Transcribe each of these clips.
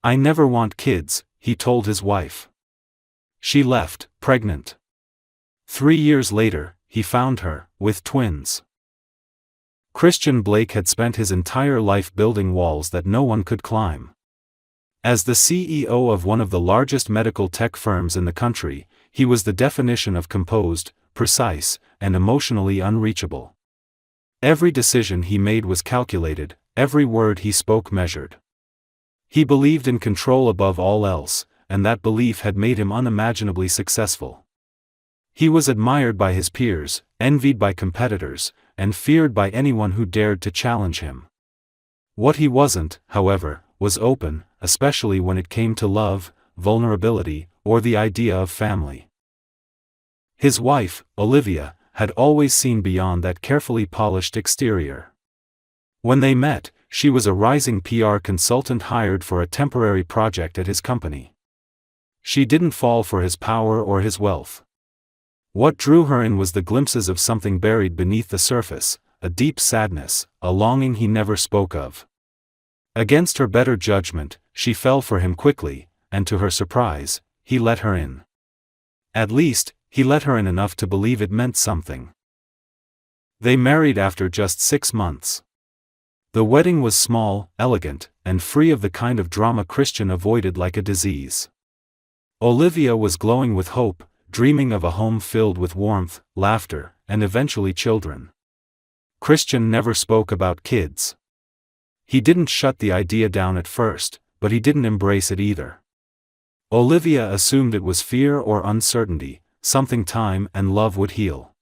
"I never want kids," he told his wife. She left, pregnant. 3 years later, he found her, with twins. Christian Blake had spent his entire life building walls that no one could climb. As the CEO of one of the largest medical tech firms in the country, he was the definition of composed, precise, and emotionally unreachable. Every decision he made was calculated, every word he spoke measured. He believed in control above all else, and that belief had made him unimaginably successful. He was admired by his peers, envied by competitors, and feared by anyone who dared to challenge him. What he wasn't, however, was open, especially when it came to love, vulnerability, or the idea of family. His wife, Olivia, had always seen beyond that carefully polished exterior. When they met, she was a rising PR consultant hired for a temporary project at his company. She didn't fall for his power or his wealth. What drew her in was the glimpses of something buried beneath the surface, a deep sadness, a longing he never spoke of. Against her better judgment, she fell for him quickly, and to her surprise, he let her in. At least, he let her in enough to believe it meant something. They married after just 6 months. The wedding was small, elegant, and free of the kind of drama Christian avoided like a disease. Olivia was glowing with hope, dreaming of a home filled with warmth, laughter, and eventually children. Christian never spoke about kids. He didn't shut the idea down at first, but he didn't embrace it either. Olivia assumed it was fear or uncertainty, something time and love would heal.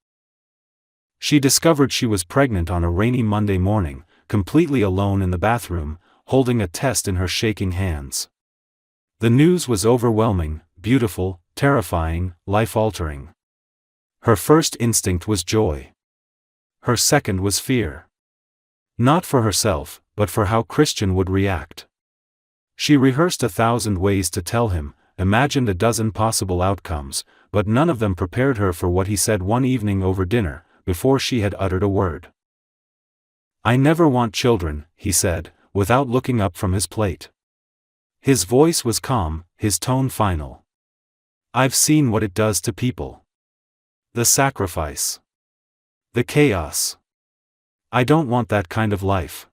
She discovered she was pregnant on a rainy Monday morning, completely alone in the bathroom, holding a test in her shaking hands. The news was overwhelming, beautiful, terrifying, life-altering. Her first instinct was joy. Her second was fear. Not for herself, but for how Christian would react. She rehearsed 1,000 ways to tell him, imagined a dozen possible outcomes, but none of them prepared her for what he said one evening over dinner, before she had uttered a word. "I never want children," he said, without looking up from his plate. His voice was calm, his tone final. "I've seen what it does to people. The sacrifice. The chaos. I don't want that kind of life.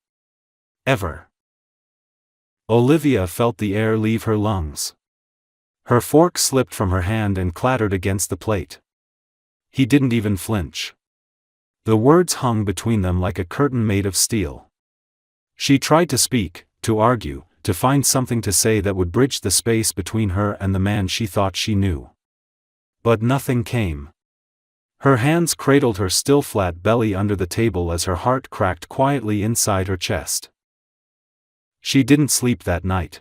Ever." Olivia felt the air leave her lungs. Her fork slipped from her hand and clattered against the plate. He didn't even flinch. The words hung between them like a curtain made of steel. She tried to speak, to argue, to find something to say that would bridge the space between her and the man she thought she knew. But nothing came. Her hands cradled her still flat belly under the table as her heart cracked quietly inside her chest. She didn't sleep that night.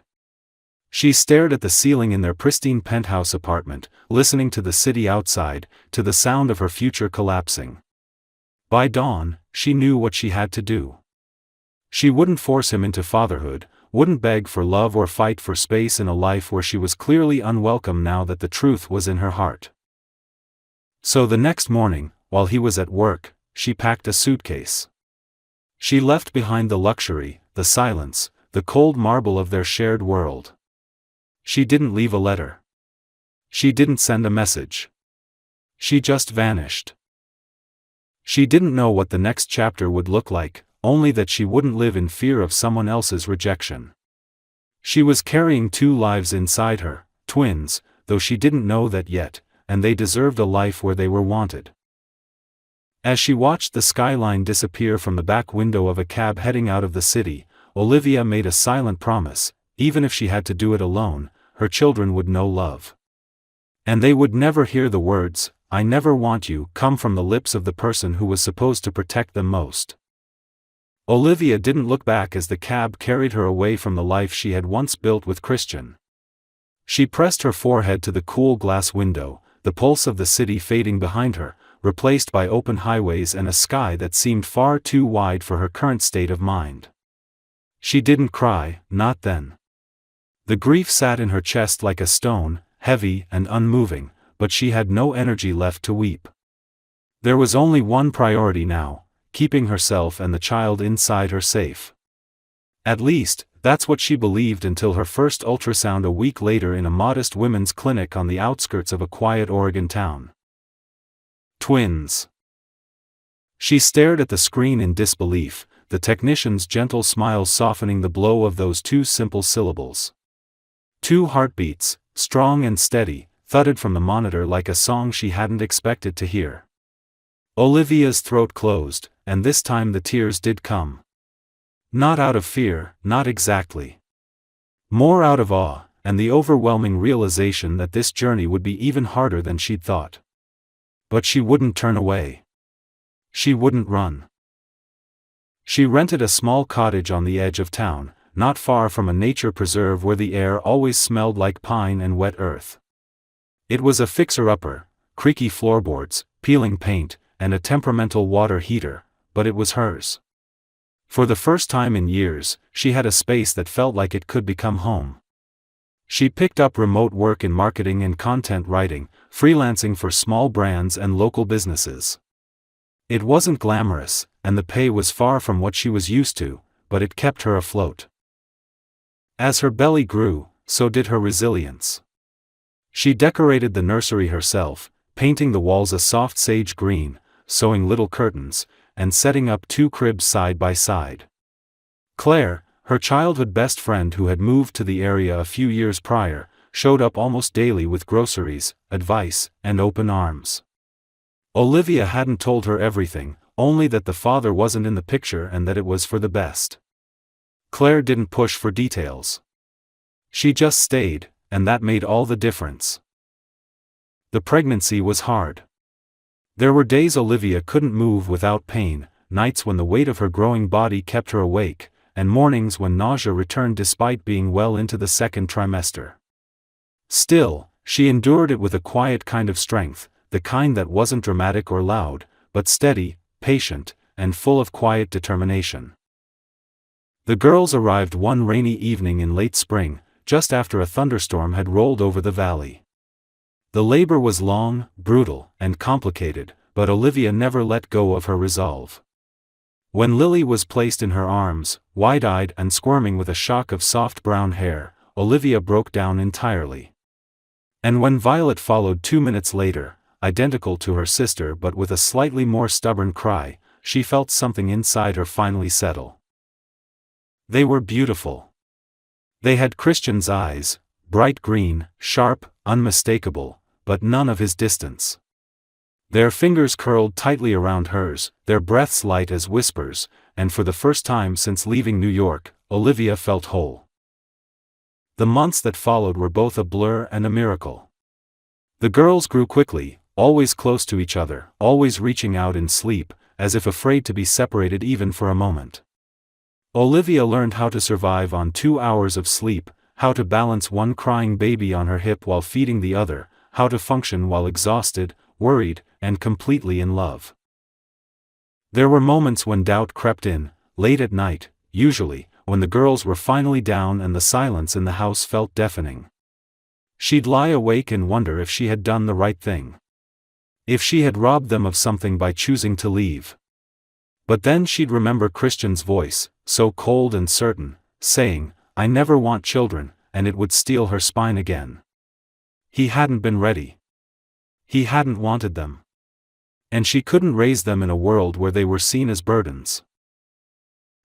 She stared at the ceiling in their pristine penthouse apartment, listening to the city outside, to the sound of her future collapsing. By dawn, she knew what she had to do. She wouldn't force him into fatherhood, wouldn't beg for love or fight for space in a life where she was clearly unwelcome now that the truth was in her heart. So the next morning, while he was at work, she packed a suitcase. She left behind the luxury, the silence, the cold marble of their shared world. She didn't leave a letter. She didn't send a message. She just vanished. She didn't know what the next chapter would look like, only that she wouldn't live in fear of someone else's rejection. She was carrying 2 lives inside her, twins, though she didn't know that yet, and they deserved a life where they were wanted. As she watched the skyline disappear from the back window of a cab heading out of the city, Olivia made a silent promise: even if she had to do it alone, her children would know love. And they would never hear the words, "I never want you," come from the lips of the person who was supposed to protect them most. Olivia didn't look back as the cab carried her away from the life she had once built with Christian. She pressed her forehead to the cool glass window, the pulse of the city fading behind her, replaced by open highways and a sky that seemed far too wide for her current state of mind. She didn't cry, not then. The grief sat in her chest like a stone, heavy and unmoving, but she had no energy left to weep. There was only one priority now: keeping herself and the child inside her safe. At least, that's what she believed until her first ultrasound a week later in a modest women's clinic on the outskirts of a quiet Oregon town. Twins. She stared at the screen in disbelief, the technician's gentle smile softening the blow of those two simple syllables. 2 heartbeats, strong and steady, thudded from the monitor like a song she hadn't expected to hear. Olivia's throat closed, and this time the tears did come. Not out of fear, not exactly. More out of awe, and the overwhelming realization that this journey would be even harder than she'd thought. But she wouldn't turn away. She wouldn't run. She rented a small cottage on the edge of town, not far from a nature preserve where the air always smelled like pine and wet earth. It was a fixer-upper, creaky floorboards, peeling paint, and a temperamental water heater, but it was hers. For the first time in years, she had a space that felt like it could become home. She picked up remote work in marketing and content writing, freelancing for small brands and local businesses. It wasn't glamorous, and the pay was far from what she was used to, but it kept her afloat. As her belly grew, so did her resilience. She decorated the nursery herself, painting the walls a soft sage green, sewing little curtains, and setting up 2 cribs side by side. Claire, her childhood best friend who had moved to the area a few years prior, showed up almost daily with groceries, advice, and open arms. Olivia hadn't told her everything, only that the father wasn't in the picture and that it was for the best. Claire didn't push for details. She just stayed, and that made all the difference. The pregnancy was hard. There were days Olivia couldn't move without pain, nights when the weight of her growing body kept her awake, and mornings when nausea returned despite being well into the 2nd trimester. Still, she endured it with a quiet kind of strength, the kind that wasn't dramatic or loud, but steady, patient, and full of quiet determination. The girls arrived one rainy evening in late spring, just after a thunderstorm had rolled over the valley. The labor was long, brutal, and complicated, but Olivia never let go of her resolve. When Lily was placed in her arms, wide-eyed and squirming with a shock of soft brown hair, Olivia broke down entirely. And when Violet followed 2 minutes later, identical to her sister but with a slightly more stubborn cry, she felt something inside her finally settle. They were beautiful. They had Christian's eyes, bright green, sharp, unmistakable, but none of his distance. Their fingers curled tightly around hers, their breaths light as whispers, and for the first time since leaving New York, Olivia felt whole. The months that followed were both a blur and a miracle. The girls grew quickly, always close to each other, always reaching out in sleep, as if afraid to be separated even for a moment. Olivia learned how to survive on 2 hours of sleep, how to balance one crying baby on her hip while feeding the other, how to function while exhausted, worried, and completely in love. There were moments when doubt crept in, late at night, usually, when the girls were finally down and the silence in the house felt deafening. She'd lie awake and wonder if she had done the right thing. If she had robbed them of something by choosing to leave. But then she'd remember Christian's voice, so cold and certain, saying, "I never want children," and it would steel her spine again. He hadn't been ready. He hadn't wanted them. And she couldn't raise them in a world where they were seen as burdens.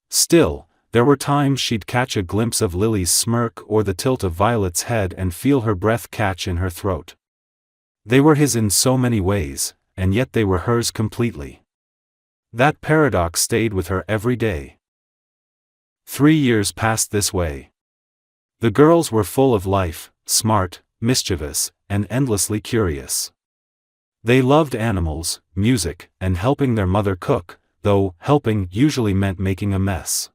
Still, there were times she'd catch a glimpse of Lily's smirk or the tilt of Violet's head and feel her breath catch in her throat. They were his in so many ways, and yet they were hers completely. That paradox stayed with her every day. 3 years passed this way. The girls were full of life, smart, mischievous, and endlessly curious. They loved animals, music, and helping their mother cook, though helping usually meant making a mess.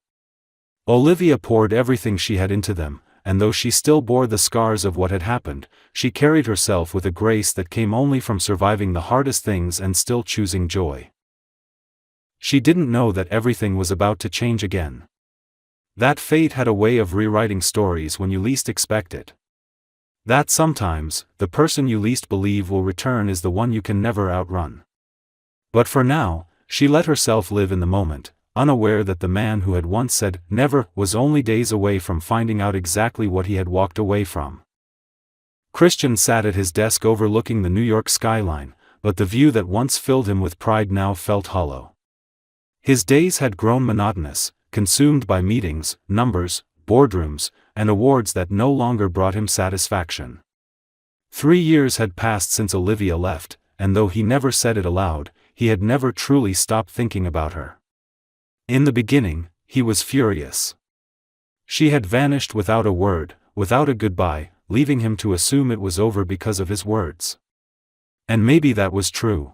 Olivia poured everything she had into them, and though she still bore the scars of what had happened, she carried herself with a grace that came only from surviving the hardest things and still choosing joy. She didn't know that everything was about to change again. That fate had a way of rewriting stories when you least expect it. That sometimes, the person you least believe will return is the one you can never outrun. But for now, she let herself live in the moment, unaware that the man who had once said never was only days away from finding out exactly what he had walked away from. Christian sat at his desk overlooking the New York skyline, but the view that once filled him with pride now felt hollow. His days had grown monotonous, consumed by meetings, numbers, boardrooms, and awards that no longer brought him satisfaction. 3 years had passed since Olivia left, and though he never said it aloud, he had never truly stopped thinking about her. In the beginning, he was furious. She had vanished without a word, without a goodbye, leaving him to assume it was over because of his words. And maybe that was true.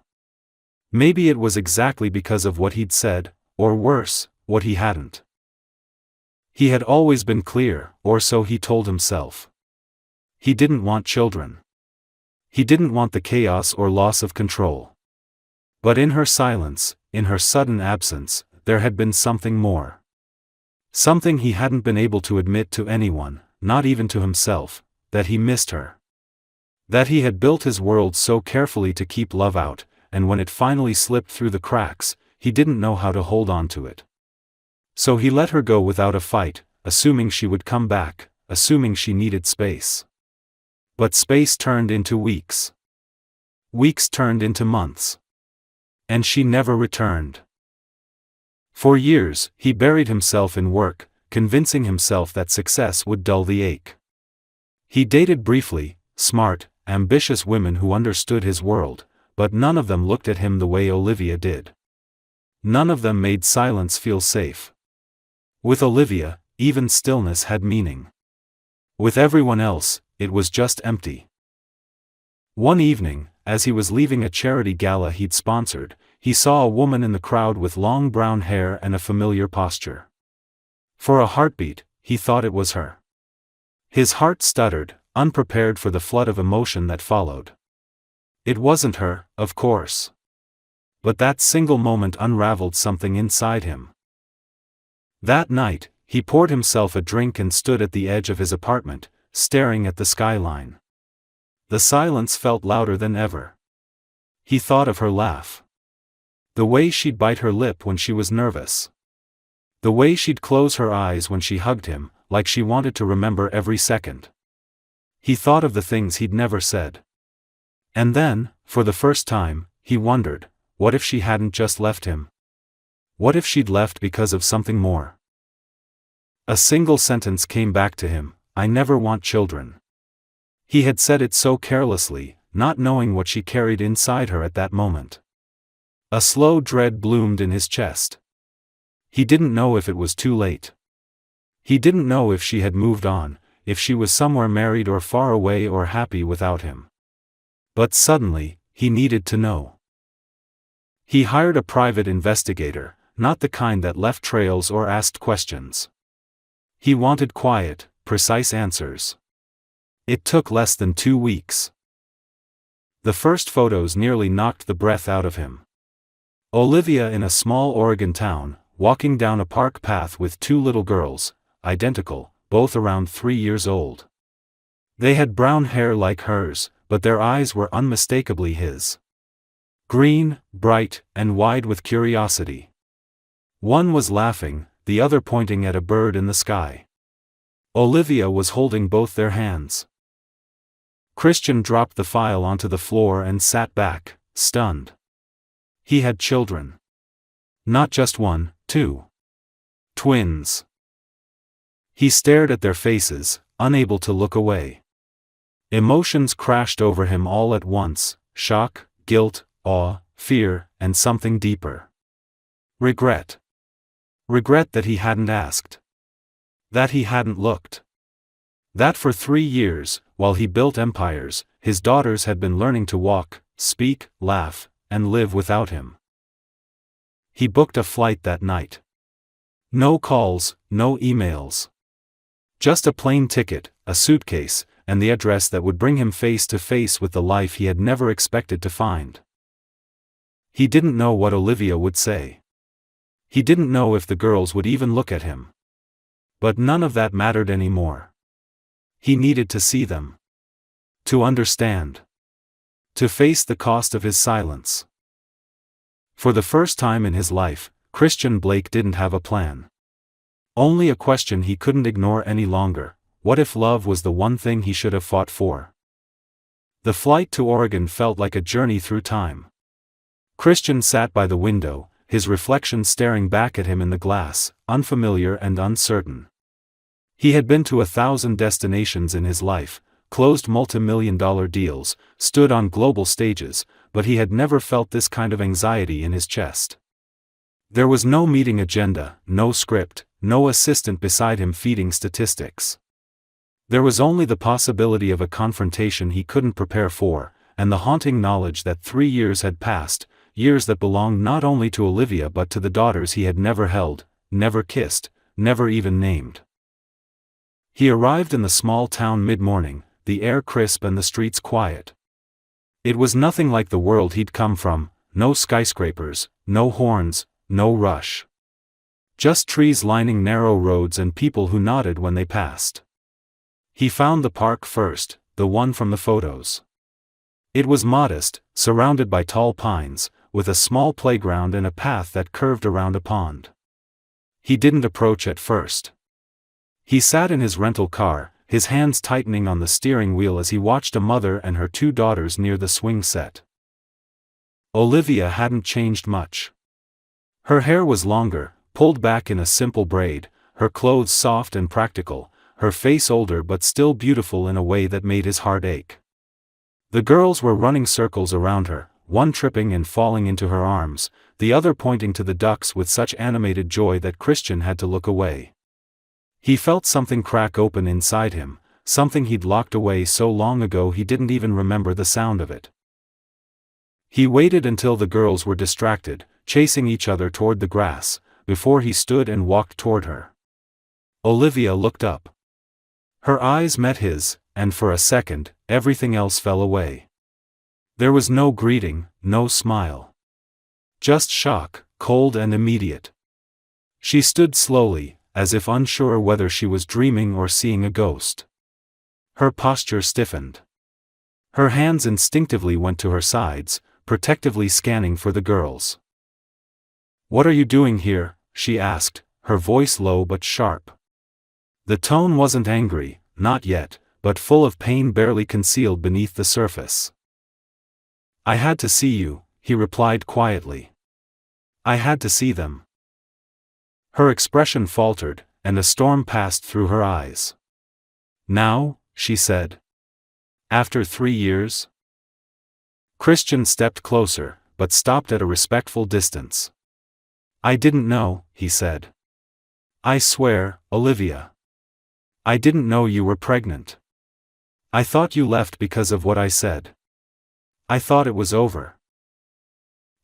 Maybe it was exactly because of what he'd said, or worse, what he hadn't. He had always been clear, or so he told himself. He didn't want children. He didn't want the chaos or loss of control. But in her silence, in her sudden absence, there had been something more. Something he hadn't been able to admit to anyone, not even to himself, that he missed her. That he had built his world so carefully to keep love out, and when it finally slipped through the cracks, he didn't know how to hold on to it. So he let her go without a fight, assuming she would come back, assuming she needed space. But space turned into weeks. Weeks turned into months. And she never returned. For years, he buried himself in work, convincing himself that success would dull the ache. He dated briefly, smart, ambitious women who understood his world, but none of them looked at him the way Olivia did. None of them made silence feel safe. With Olivia, even stillness had meaning. With everyone else, it was just empty. One evening, as he was leaving a charity gala he'd sponsored, he saw a woman in the crowd with long brown hair and a familiar posture. For a heartbeat, he thought it was her. His heart stuttered, unprepared for the flood of emotion that followed. It wasn't her, of course. But that single moment unraveled something inside him. That night, he poured himself a drink and stood at the edge of his apartment, staring at the skyline. The silence felt louder than ever. He thought of her laugh. The way she'd bite her lip when she was nervous. The way she'd close her eyes when she hugged him, like she wanted to remember every second. He thought of the things he'd never said. And then, for the first time, he wondered, what if she hadn't just left him? What if she'd left because of something more? A single sentence came back to him, "I never want children." He had said it so carelessly, not knowing what she carried inside her at that moment. A slow dread bloomed in his chest. He didn't know if it was too late. He didn't know if she had moved on, if she was somewhere married or far away or happy without him. But suddenly, he needed to know. He hired a private investigator, not the kind that left trails or asked questions. He wanted quiet, precise answers. It took less than 2 weeks. The first photos nearly knocked the breath out of him. Olivia in a small Oregon town, walking down a park path with 2 little girls, identical, both around 3 years old. They had brown hair like hers, but their eyes were unmistakably his. Green, bright, and wide with curiosity. One was laughing, the other pointing at a bird in the sky. Olivia was holding both their hands. Christian dropped the file onto the floor and sat back, stunned. He had children. Not just 1, 2. Twins. He stared at their faces, unable to look away. Emotions crashed over him all at once, shock, guilt, awe, fear, and something deeper. Regret. Regret that he hadn't asked. That he hadn't looked. That for 3 years, while he built empires, his daughters had been learning to walk, speak, laugh, and live without him. He booked a flight that night. No calls, no emails. Just a plane ticket, a suitcase, and the address that would bring him face to face with the life he had never expected to find. He didn't know what Olivia would say. He didn't know if the girls would even look at him. But none of that mattered anymore. He needed to see them. To understand. To face the cost of his silence. For the first time in his life, Christian Blake didn't have a plan. Only a question he couldn't ignore any longer: what if love was the one thing he should have fought for? The flight to Oregon felt like a journey through time. Christian sat by the window, his reflection staring back at him in the glass, unfamiliar and uncertain. He had been to 1,000 destinations in his life, closed multi-million-dollar deals, stood on global stages, but he had never felt this kind of anxiety in his chest. There was no meeting agenda, no script, no assistant beside him feeding statistics. There was only the possibility of a confrontation he couldn't prepare for, and the haunting knowledge that 3 years had passed, years that belonged not only to Olivia but to the daughters he had never held, never kissed, never even named. He arrived in the small town mid-morning, the air crisp and the streets quiet. It was nothing like the world he'd come from: no skyscrapers, no horns, no rush. Just trees lining narrow roads and people who nodded when they passed. He found the park first, the one from the photos. It was modest, surrounded by tall pines, with a small playground and a path that curved around a pond. He didn't approach at first. He sat in his rental car, his hands tightening on the steering wheel as he watched a mother and her 2 daughters near the swing set. Olivia hadn't changed much. Her hair was longer, pulled back in a simple braid, her clothes soft and practical, her face older but still beautiful in a way that made his heart ache. The girls were running circles around her, one tripping and falling into her arms, the other pointing to the ducks with such animated joy that Christian had to look away. He felt something crack open inside him, something he'd locked away so long ago he didn't even remember the sound of it. He waited until the girls were distracted, chasing each other toward the grass, before he stood and walked toward her. Olivia looked up. Her eyes met his, and for a second, everything else fell away. There was no greeting, no smile. Just shock, cold and immediate. She stood slowly, as if unsure whether she was dreaming or seeing a ghost. Her posture stiffened. Her hands instinctively went to her sides, protectively scanning for the girls. "What are you doing here?" she asked, her voice low but sharp. The tone wasn't angry, not yet, but full of pain barely concealed beneath the surface. "I had to see you," he replied quietly. "I had to see them." Her expression faltered, and a storm passed through her eyes. "Now?" she said. "After 3 years?" Christian stepped closer, but stopped at a respectful distance. "I didn't know," he said. "I swear, Olivia. I didn't know you were pregnant. I thought you left because of what I said. I thought it was over."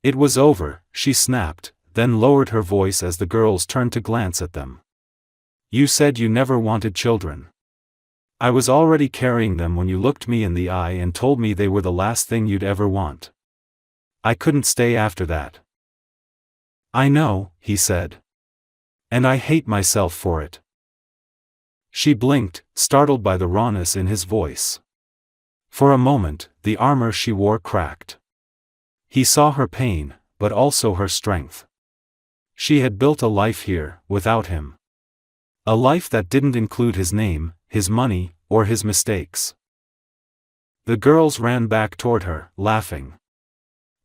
"It was over," she snapped, then lowered her voice as the girls turned to glance at them. "You said you never wanted children. I was already carrying them when you looked me in the eye and told me they were the last thing you'd ever want. I couldn't stay after that." "I know," he said. "And I hate myself for it." She blinked, startled by the rawness in his voice. For a moment, the armor she wore cracked. He saw her pain, but also her strength. She had built a life here, without him. A life that didn't include his name, his money, or his mistakes. The girls ran back toward her, laughing.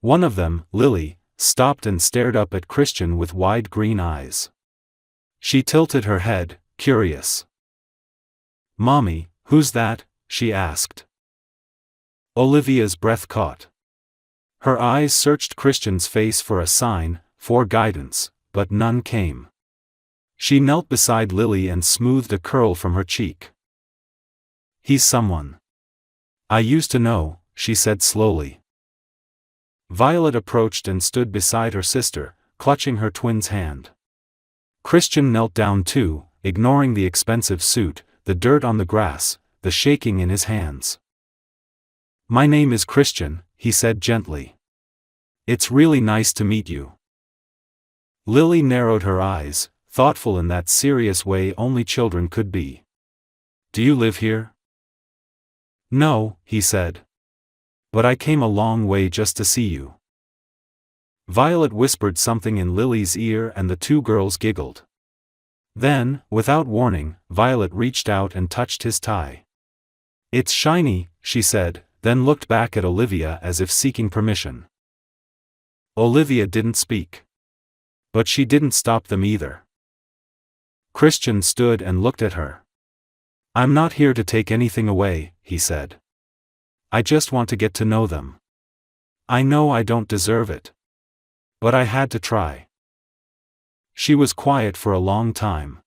One of them, Lily, stopped and stared up at Christian with wide green eyes. She tilted her head, curious. "Mommy, who's that?" she asked. Olivia's breath caught. Her eyes searched Christian's face for a sign, for guidance, but none came. She knelt beside Lily and smoothed a curl from her cheek. "He's someone I used to know," she said slowly. Violet approached and stood beside her sister, clutching her twin's hand. Christian knelt down too, ignoring the expensive suit, the dirt on the grass, the shaking in his hands. "My name is Christian," he said gently. "It's really nice to meet you." Lily narrowed her eyes, thoughtful in that serious way only children could be. "Do you live here?" "No," he said. "But I came a long way just to see you." Violet whispered something in Lily's ear and the two girls giggled. Then, without warning, Violet reached out and touched his tie. "It's shiny," she said, then looked back at Olivia as if seeking permission. Olivia didn't speak. But she didn't stop them either. Christian stood and looked at her. "I'm not here to take anything away," he said. "I just want to get to know them. I know I don't deserve it. But I had to try." She was quiet for a long time.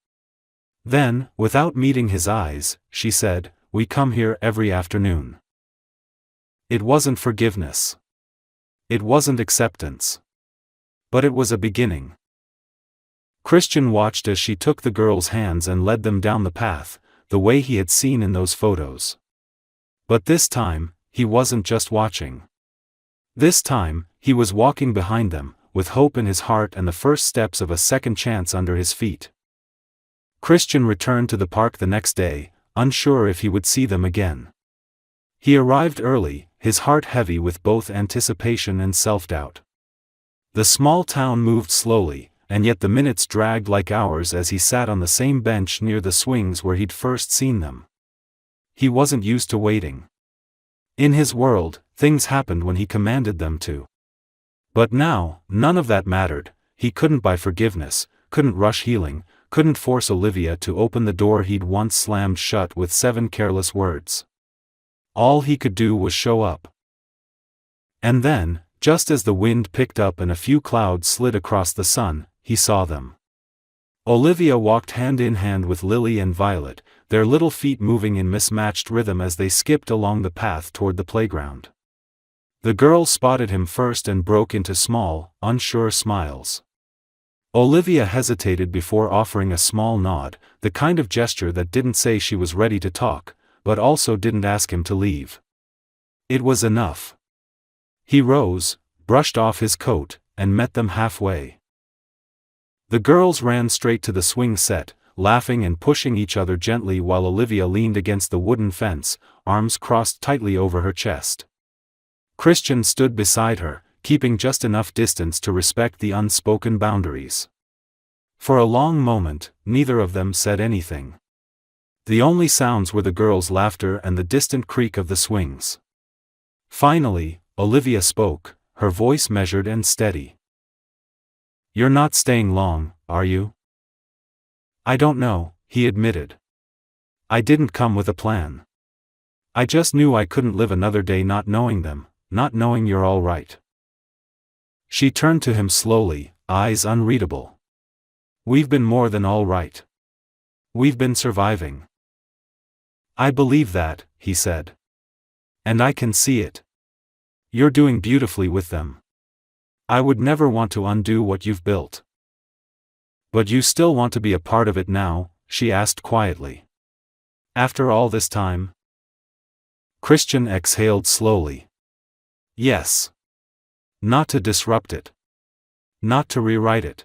Then, without meeting his eyes, she said, "We come here every afternoon." It wasn't forgiveness. It wasn't acceptance. But it was a beginning. Christian watched as she took the girls' hands and led them down the path, the way he had seen in those photos. But this time, he wasn't just watching. This time, he was walking behind them, with hope in his heart and the first steps of a second chance under his feet. Christian returned to the park the next day, unsure if he would see them again. He arrived early, his heart heavy with both anticipation and self-doubt. The small town moved slowly, and yet the minutes dragged like hours as he sat on the same bench near the swings where he'd first seen them. He wasn't used to waiting. In his world, things happened when he commanded them to. But now, none of that mattered. He couldn't buy forgiveness, couldn't rush healing, couldn't force Olivia to open the door he'd once slammed shut with 7 careless words. All he could do was show up. And then, just as the wind picked up and a few clouds slid across the sun, he saw them. Olivia walked hand in hand with Lily and Violet, their little feet moving in mismatched rhythm as they skipped along the path toward the playground. The girls spotted him first and broke into small, unsure smiles. Olivia hesitated before offering a small nod, the kind of gesture that didn't say she was ready to talk, but also didn't ask him to leave. It was enough. He rose, brushed off his coat, and met them halfway. The girls ran straight to the swing set, laughing and pushing each other gently while Olivia leaned against the wooden fence, arms crossed tightly over her chest. Christian stood beside her, keeping just enough distance to respect the unspoken boundaries. For a long moment, neither of them said anything. The only sounds were the girls' laughter and the distant creak of the swings. Finally, Olivia spoke, her voice measured and steady. "You're not staying long, are you?" "I don't know," he admitted. "I didn't come with a plan. I just knew I couldn't live another day not knowing them, not knowing you're all right." She turned to him slowly, eyes unreadable. "We've been more than all right. We've been surviving." "I believe that," he said. "And I can see it. You're doing beautifully with them. I would never want to undo what you've built." "But you still want to be a part of it now?" she asked quietly. "After all this time?" Christian exhaled slowly. "Yes. Not to disrupt it. Not to rewrite it.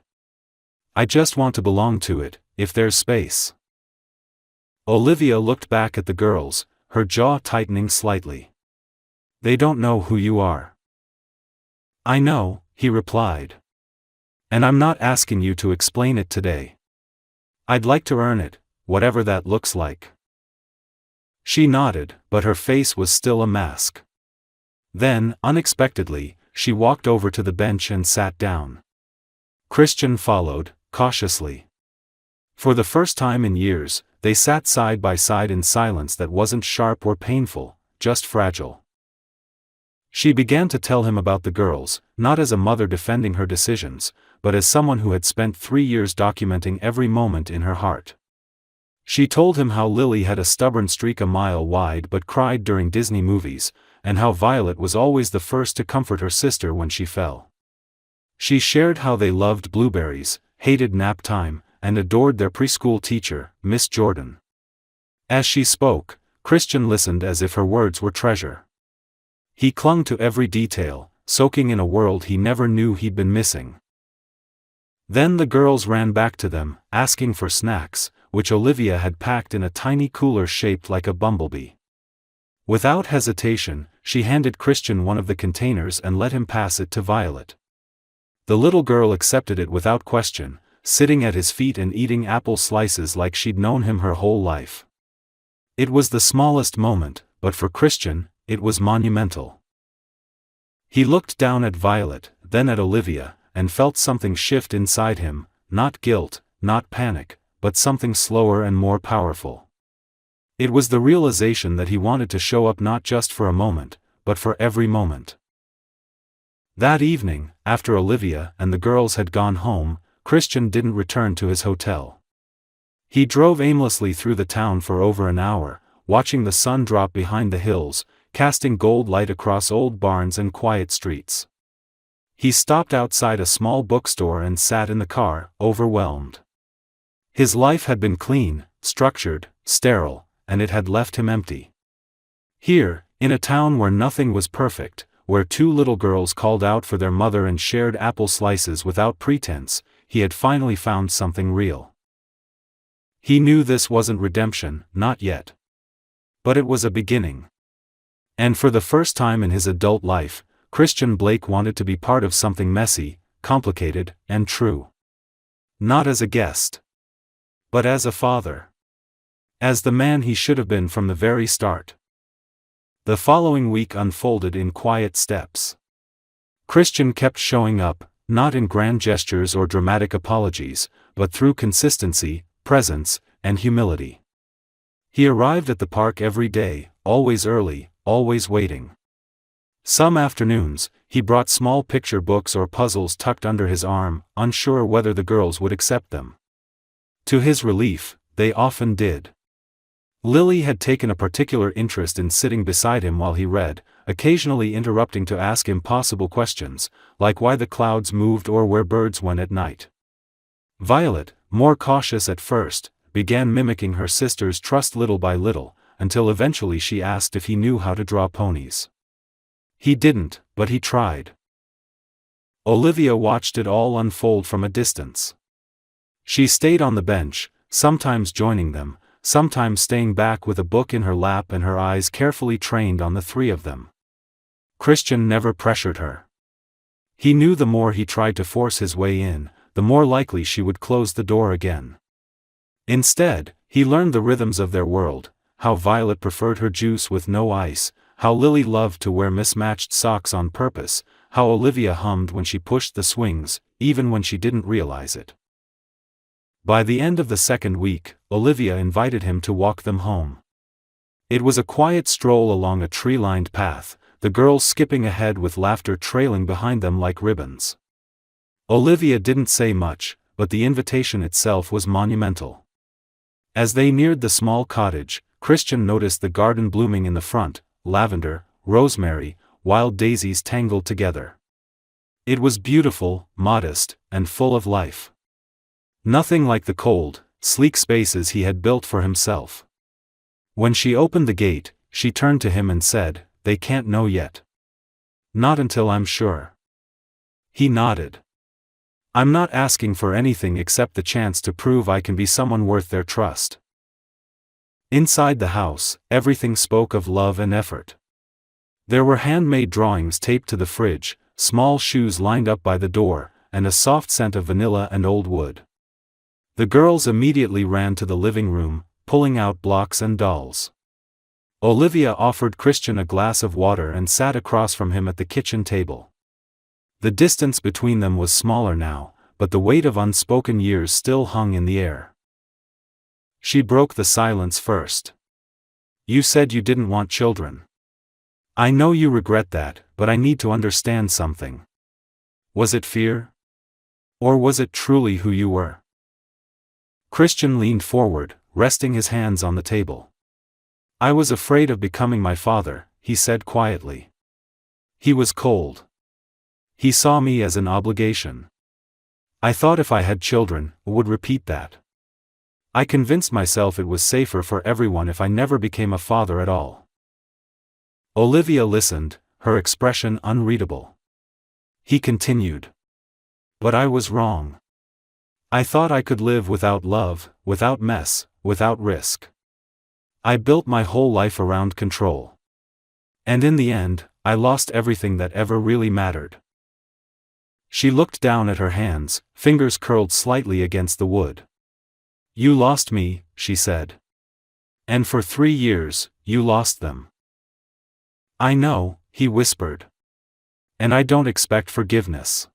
I just want to belong to it, if there's space." Olivia looked back at the girls, her jaw tightening slightly. "They don't know who you are." "I know," he replied. "And I'm not asking you to explain it today. I'd like to earn it, whatever that looks like." She nodded, but her face was still a mask. Then, unexpectedly, she walked over to the bench and sat down. Christian followed, cautiously. For the first time in years, they sat side by side in silence that wasn't sharp or painful, just fragile. She began to tell him about the girls, not as a mother defending her decisions, but as someone who had spent 3 years documenting every moment in her heart. She told him how Lily had a stubborn streak a mile wide but cried during Disney movies, and how Violet was always the first to comfort her sister when she fell. She shared how they loved blueberries, hated nap time, and adored their preschool teacher, Miss Jordan. As she spoke, Christian listened as if her words were treasure. He clung to every detail, soaking in a world he never knew he'd been missing. Then the girls ran back to them, asking for snacks, which Olivia had packed in a tiny cooler shaped like a bumblebee. Without hesitation, she handed Christian one of the containers and let him pass it to Violet. The little girl accepted it without question, sitting at his feet and eating apple slices like she'd known him her whole life. It was the smallest moment, but for Christian, it was monumental. He looked down at Violet, then at Olivia, and felt something shift inside him, not guilt, not panic, but something slower and more powerful. It was the realization that he wanted to show up not just for a moment, but for every moment. That evening, after Olivia and the girls had gone home, Christian didn't return to his hotel. He drove aimlessly through the town for over an hour, watching the sun drop behind the hills, casting gold light across old barns and quiet streets. He stopped outside a small bookstore and sat in the car, overwhelmed. His life had been clean, structured, sterile, and it had left him empty. Here, in a town where nothing was perfect, where two little girls called out for their mother and shared apple slices without pretense, he had finally found something real. He knew this wasn't redemption, not yet. But it was a beginning. And for the first time in his adult life, Christian Blake wanted to be part of something messy, complicated, and true. Not as a guest, but as a father. As the man he should have been from the very start. The following week unfolded in quiet steps. Christian kept showing up, not in grand gestures or dramatic apologies, but through consistency, presence, and humility. He arrived at the park every day, always early, always waiting. Some afternoons, he brought small picture books or puzzles tucked under his arm, unsure whether the girls would accept them. To his relief, they often did. Lily had taken a particular interest in sitting beside him while he read, occasionally interrupting to ask impossible questions, like why the clouds moved or where birds went at night. Violet, more cautious at first, began mimicking her sister's trust little by little, until eventually she asked if he knew how to draw ponies. He didn't, but he tried. Olivia watched it all unfold from a distance. She stayed on the bench, sometimes joining them, sometimes staying back with a book in her lap and her eyes carefully trained on the three of them. Christian never pressured her. He knew the more he tried to force his way in, the more likely she would close the door again. Instead, he learned the rhythms of their world, how Violet preferred her juice with no ice, how Lily loved to wear mismatched socks on purpose, how Olivia hummed when she pushed the swings, even when she didn't realize it. By the end of the second week, Olivia invited him to walk them home. It was a quiet stroll along a tree-lined path, the girls skipping ahead with laughter trailing behind them like ribbons. Olivia didn't say much, but the invitation itself was monumental. As they neared the small cottage, Christian noticed the garden blooming in the front, lavender, rosemary, wild daisies tangled together. It was beautiful, modest, and full of life. Nothing like the cold, sleek spaces he had built for himself. When she opened the gate, she turned to him and said, "They can't know yet." "Not until I'm sure." He nodded. "I'm not asking for anything except the chance to prove I can be someone worth their trust." Inside the house, everything spoke of love and effort. There were handmade drawings taped to the fridge, small shoes lined up by the door, and a soft scent of vanilla and old wood. The girls immediately ran to the living room, pulling out blocks and dolls. Olivia offered Christian a glass of water and sat across from him at the kitchen table. The distance between them was smaller now, but the weight of unspoken years still hung in the air. She broke the silence first. "You said you didn't want children. I know you regret that, but I need to understand something. Was it fear? Or was it truly who you were?" Christian leaned forward, resting his hands on the table. "I was afraid of becoming my father," he said quietly. He was cold. He saw me as an obligation. I thought if I had children, I would repeat that. I convinced myself it was safer for everyone if I never became a father at all. Olivia listened, her expression unreadable. He continued. "But I was wrong. I thought I could live without love, without mess, without risk. I built my whole life around control. And in the end, I lost everything that ever really mattered." She looked down at her hands, fingers curled slightly against the wood. "You lost me," she said. "And for 3 years, you lost them." "I know," he whispered. "And I don't expect forgiveness.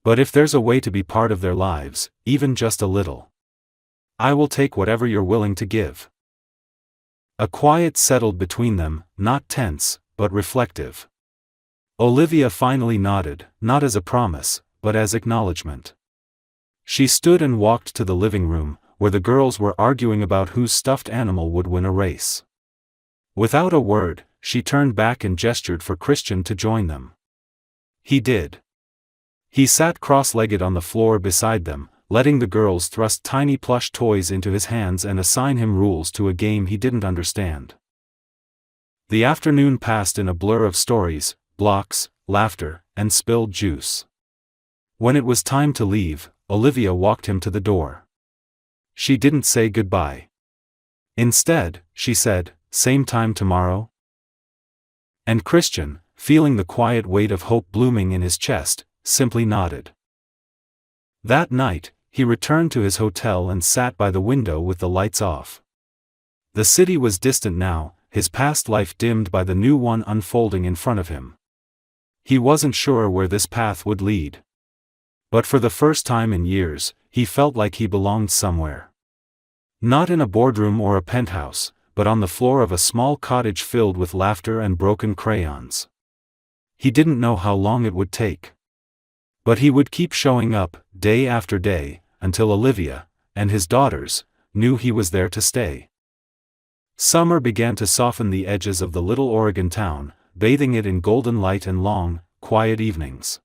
But if there's a way to be part of their lives, even just a little, I will take whatever you're willing to give." A quiet settled between them, not tense, but reflective. Olivia finally nodded, not as a promise, but as acknowledgement. She stood and walked to the living room, where the girls were arguing about whose stuffed animal would win a race. Without a word, she turned back and gestured for Christian to join them. He did. He sat cross-legged on the floor beside them, letting the girls thrust tiny plush toys into his hands and assign him rules to a game he didn't understand. The afternoon passed in a blur of stories, blocks, laughter, and spilled juice. When it was time to leave, Olivia walked him to the door. She didn't say goodbye. Instead, she said, "Same time tomorrow?" And Christian, feeling the quiet weight of hope blooming in his chest, simply nodded. That night, he returned to his hotel and sat by the window with the lights off. The city was distant now, his past life dimmed by the new one unfolding in front of him. He wasn't sure where this path would lead. But for the first time in years, he felt like he belonged somewhere. Not in a boardroom or a penthouse, but on the floor of a small cottage filled with laughter and broken crayons. He didn't know how long it would take. But he would keep showing up, day after day, until Olivia, and his daughters, knew he was there to stay. Summer began to soften the edges of the little Oregon town, bathing it in golden light and long, quiet evenings.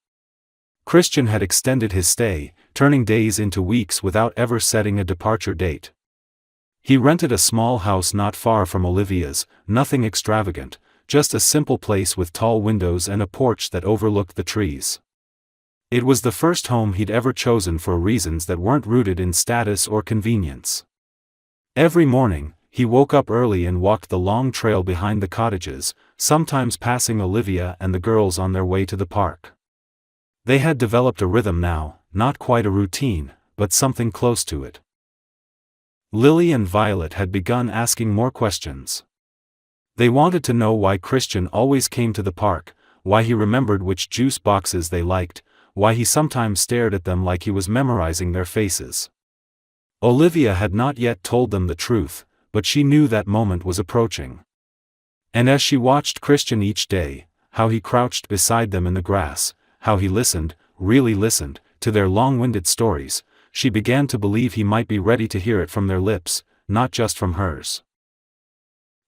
Christian had extended his stay, turning days into weeks without ever setting a departure date. He rented a small house not far from Olivia's, nothing extravagant, just a simple place with tall windows and a porch that overlooked the trees. It was the first home he'd ever chosen for reasons that weren't rooted in status or convenience. Every morning, he woke up early and walked the long trail behind the cottages, sometimes passing Olivia and the girls on their way to the park. They had developed a rhythm now, not quite a routine, but something close to it. Lily and Violet had begun asking more questions. They wanted to know why Christian always came to the park, why he remembered which juice boxes they liked, why he sometimes stared at them like he was memorizing their faces. Olivia had not yet told them the truth, but she knew that moment was approaching. And as she watched Christian each day, how he crouched beside them in the grass, how he listened, really listened, to their long-winded stories, she began to believe he might be ready to hear it from their lips, not just from hers.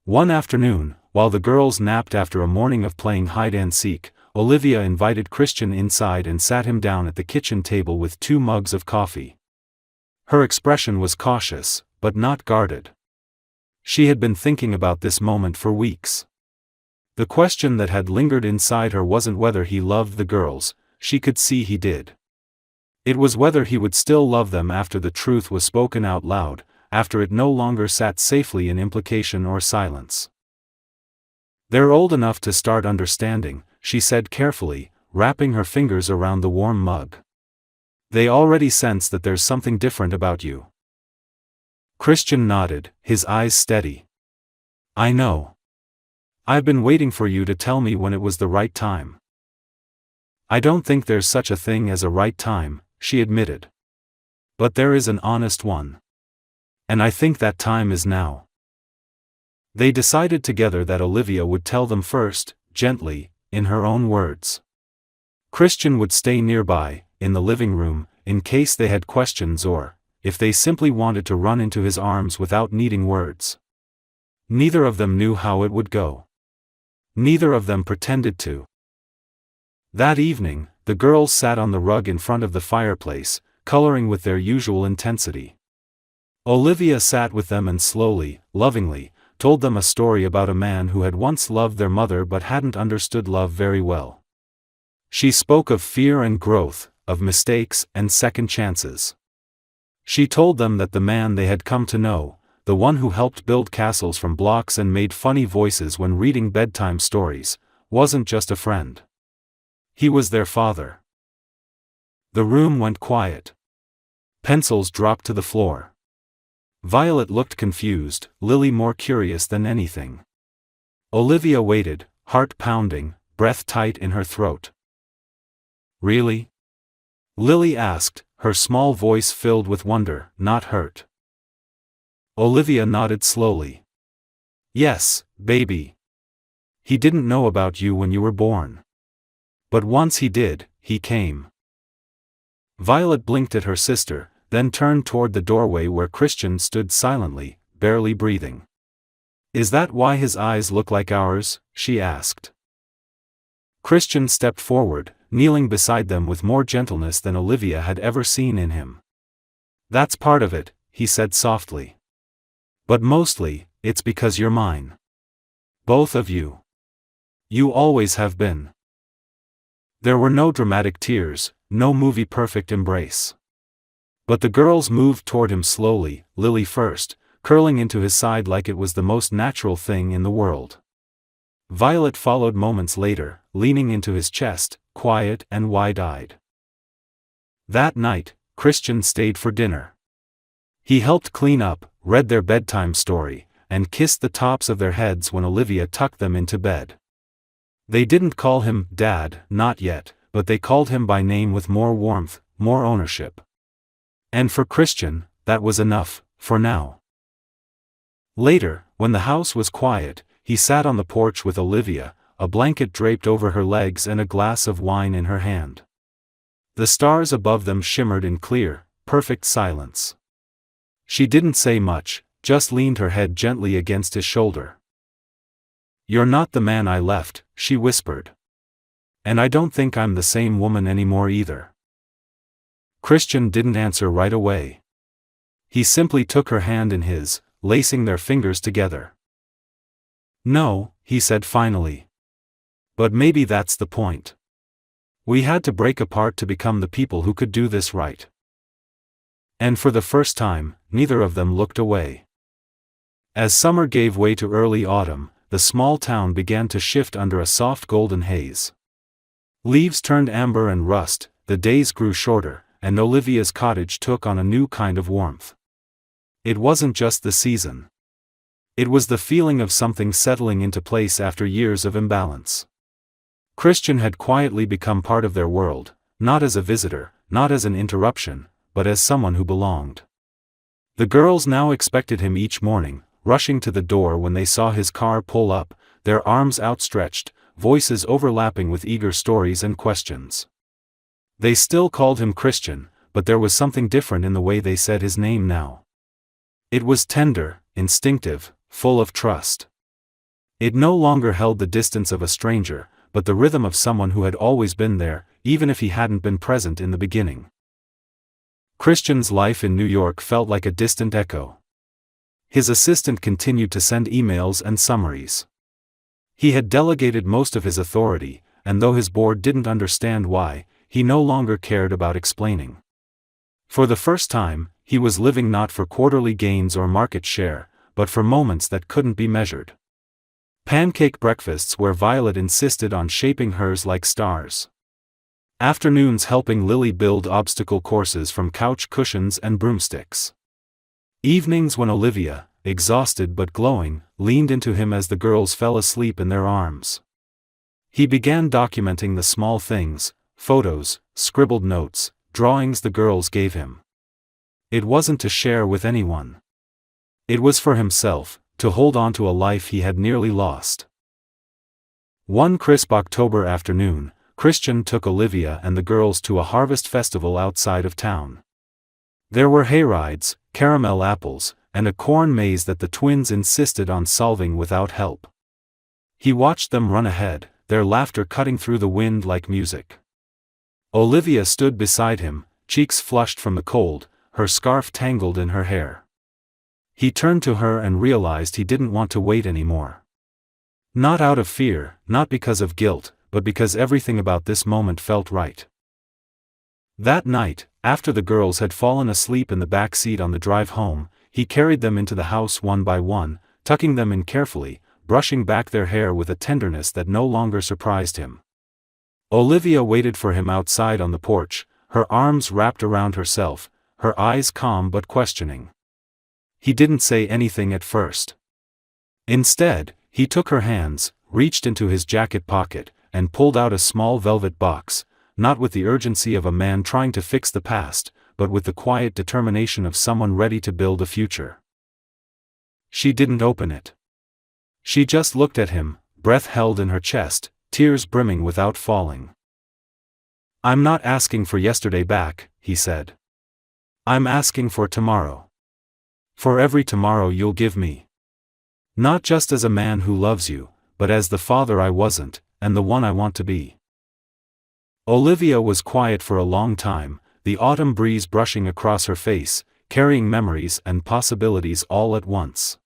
One afternoon, while the girls napped after a morning of playing hide-and-seek, Olivia invited Christian inside and sat him down at the kitchen table with 2 mugs of coffee. Her expression was cautious, but not guarded. She had been thinking about this moment for weeks. The question that had lingered inside her wasn't whether he loved the girls, she could see he did. It was whether he would still love them after the truth was spoken out loud, after it no longer sat safely in implication or silence. "They're old enough to start understanding," she said carefully, wrapping her fingers around the warm mug. "They already sense that there's something different about you." Christian nodded, his eyes steady. "I know. I've been waiting for you to tell me when it was the right time." "I don't think there's such a thing as a right time," she admitted. "But there is an honest one. And I think that time is now." They decided together that Olivia would tell them first, gently, in her own words. Christian would stay nearby, in the living room, in case they had questions or, if they simply wanted to run into his arms without needing words. Neither of them knew how it would go. Neither of them pretended to. That evening, the girls sat on the rug in front of the fireplace, coloring with their usual intensity. Olivia sat with them and slowly, lovingly, told them a story about a man who had once loved their mother but hadn't understood love very well. She spoke of fear and growth, of mistakes and second chances. She told them that the man they had come to know, the one who helped build castles from blocks and made funny voices when reading bedtime stories, wasn't just a friend. He was their father. The room went quiet. Pencils dropped to the floor. Violet looked confused, Lily more curious than anything. Olivia waited, heart pounding, breath tight in her throat. "Really?" Lily asked, her small voice filled with wonder, not hurt. Olivia nodded slowly. "Yes, baby. He didn't know about you when you were born. But once he did, he came." Violet blinked at her sister, then turned toward the doorway where Christian stood silently, barely breathing. "Is that why his eyes look like ours?" she asked. Christian stepped forward, kneeling beside them with more gentleness than Olivia had ever seen in him. "That's part of it," he said softly. "But mostly, it's because you're mine. Both of you. You always have been." There were no dramatic tears, no movie-perfect embrace. But the girls moved toward him slowly, Lily first, curling into his side like it was the most natural thing in the world. Violet followed moments later, leaning into his chest, quiet and wide-eyed. That night, Christian stayed for dinner. He helped clean up, read their bedtime story, and kissed the tops of their heads when Olivia tucked them into bed. They didn't call him Dad, not yet, but they called him by name with more warmth, more ownership. And for Christian, that was enough, for now. Later, when the house was quiet, he sat on the porch with Olivia, a blanket draped over her legs and a glass of wine in her hand. The stars above them shimmered in clear, perfect silence. She didn't say much, just leaned her head gently against his shoulder. "You're not the man I left," she whispered. "And I don't think I'm the same woman anymore either." Christian didn't answer right away. He simply took her hand in his, lacing their fingers together. "No," he said finally. "But maybe that's the point. We had to break apart to become the people who could do this right." And for the first time, neither of them looked away. As summer gave way to early autumn, the small town began to shift under a soft golden haze. Leaves turned amber and rust, the days grew shorter, and Olivia's cottage took on a new kind of warmth. It wasn't just the season. It was the feeling of something settling into place after years of imbalance. Christian had quietly become part of their world, not as a visitor, not as an interruption, but as someone who belonged. The girls now expected him each morning, rushing to the door when they saw his car pull up, their arms outstretched, voices overlapping with eager stories and questions. They still called him Christian, but there was something different in the way they said his name now. It was tender, instinctive, full of trust. It no longer held the distance of a stranger, but the rhythm of someone who had always been there, even if he hadn't been present in the beginning. Christian's life in New York felt like a distant echo. His assistant continued to send emails and summaries. He had delegated most of his authority, and though his board didn't understand why, he no longer cared about explaining. For the first time, he was living not for quarterly gains or market share, but for moments that couldn't be measured. Pancake breakfasts where Violet insisted on shaping hers like stars. Afternoons helping Lily build obstacle courses from couch cushions and broomsticks. Evenings when Olivia, exhausted but glowing, leaned into him as the girls fell asleep in their arms. He began documenting the small things, photos, scribbled notes, drawings the girls gave him. It wasn't to share with anyone. It was for himself, to hold on to a life he had nearly lost. One crisp October afternoon, Christian took Olivia and the girls to a harvest festival outside of town. There were hayrides, caramel apples, and a corn maze that the twins insisted on solving without help. He watched them run ahead, their laughter cutting through the wind like music. Olivia stood beside him, cheeks flushed from the cold, her scarf tangled in her hair. He turned to her and realized he didn't want to wait anymore. Not out of fear, not because of guilt, but because everything about this moment felt right. That night, after the girls had fallen asleep in the back seat on the drive home, he carried them into the house one by one, tucking them in carefully, brushing back their hair with a tenderness that no longer surprised him. Olivia waited for him outside on the porch, her arms wrapped around herself, her eyes calm but questioning. He didn't say anything at first. Instead, he took her hands, reached into his jacket pocket, and pulled out a small velvet box, not with the urgency of a man trying to fix the past, but with the quiet determination of someone ready to build a future. She didn't open it. She just looked at him, breath held in her chest, tears brimming without falling. "I'm not asking for yesterday back," he said. "I'm asking for tomorrow. For every tomorrow you'll give me. Not just as a man who loves you, but as the father I wasn't, and the one I want to be." Olivia was quiet for a long time, the autumn breeze brushing across her face, carrying memories and possibilities all at once.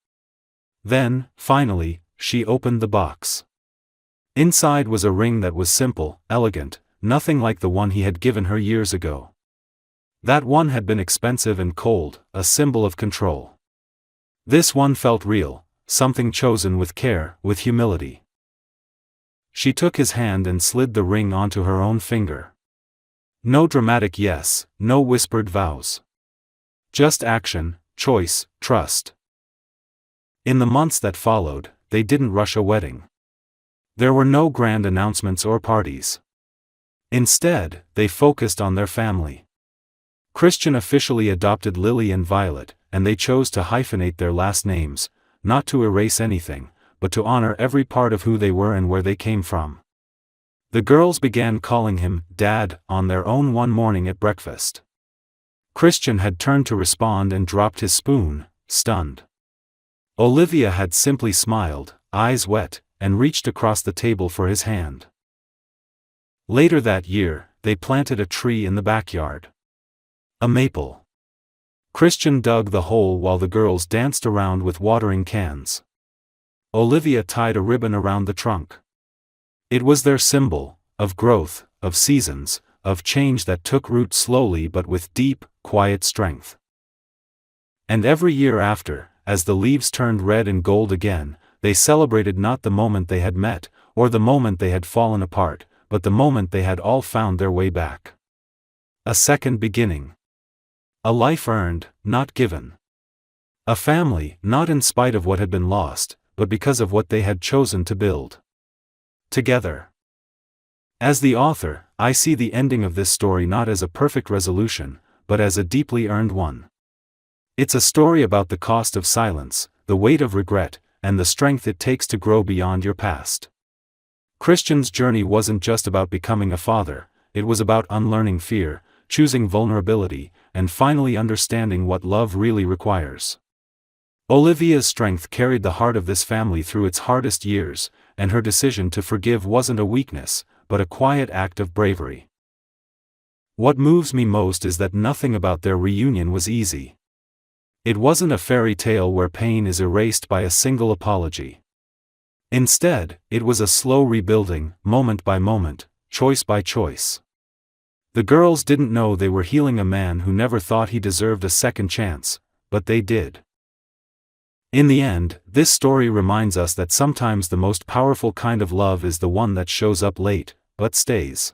Then, finally, she opened the box. Inside was a ring that was simple, elegant, nothing like the one he had given her years ago. That one had been expensive and cold, a symbol of control. This one felt real, something chosen with care, with humility. She took his hand and slid the ring onto her own finger. No dramatic yes, no whispered vows. Just action, choice, trust. In the months that followed, they didn't rush a wedding. There were no grand announcements or parties. Instead, they focused on their family. Christian officially adopted Lily and Violet, and they chose to hyphenate their last names, not to erase anything, but to honor every part of who they were and where they came from. The girls began calling him Dad on their own one morning at breakfast. Christian had turned to respond and dropped his spoon, stunned. Olivia had simply smiled, eyes wet, and reached across the table for his hand. Later that year, they planted a tree in the backyard. A maple. Christian dug the hole while the girls danced around with watering cans. Olivia tied a ribbon around the trunk. It was their symbol, of growth, of seasons, of change that took root slowly but with deep, quiet strength. And every year after, as the leaves turned red and gold again, they celebrated not the moment they had met, or the moment they had fallen apart, but the moment they had all found their way back. A second beginning. A life earned, not given. A family, not in spite of what had been lost, but because of what they had chosen to build. Together. As the author, I see the ending of this story not as a perfect resolution, but as a deeply earned one. It's a story about the cost of silence, the weight of regret, and the strength it takes to grow beyond your past. Christian's journey wasn't just about becoming a father, it was about unlearning fear, choosing vulnerability, and finally understanding what love really requires. Olivia's strength carried the heart of this family through its hardest years, and her decision to forgive wasn't a weakness, but a quiet act of bravery. What moves me most is that nothing about their reunion was easy. It wasn't a fairy tale where pain is erased by a single apology. Instead, it was a slow rebuilding, moment by moment, choice by choice. The girls didn't know they were healing a man who never thought he deserved a second chance, but they did. In the end, this story reminds us that sometimes the most powerful kind of love is the one that shows up late, but stays.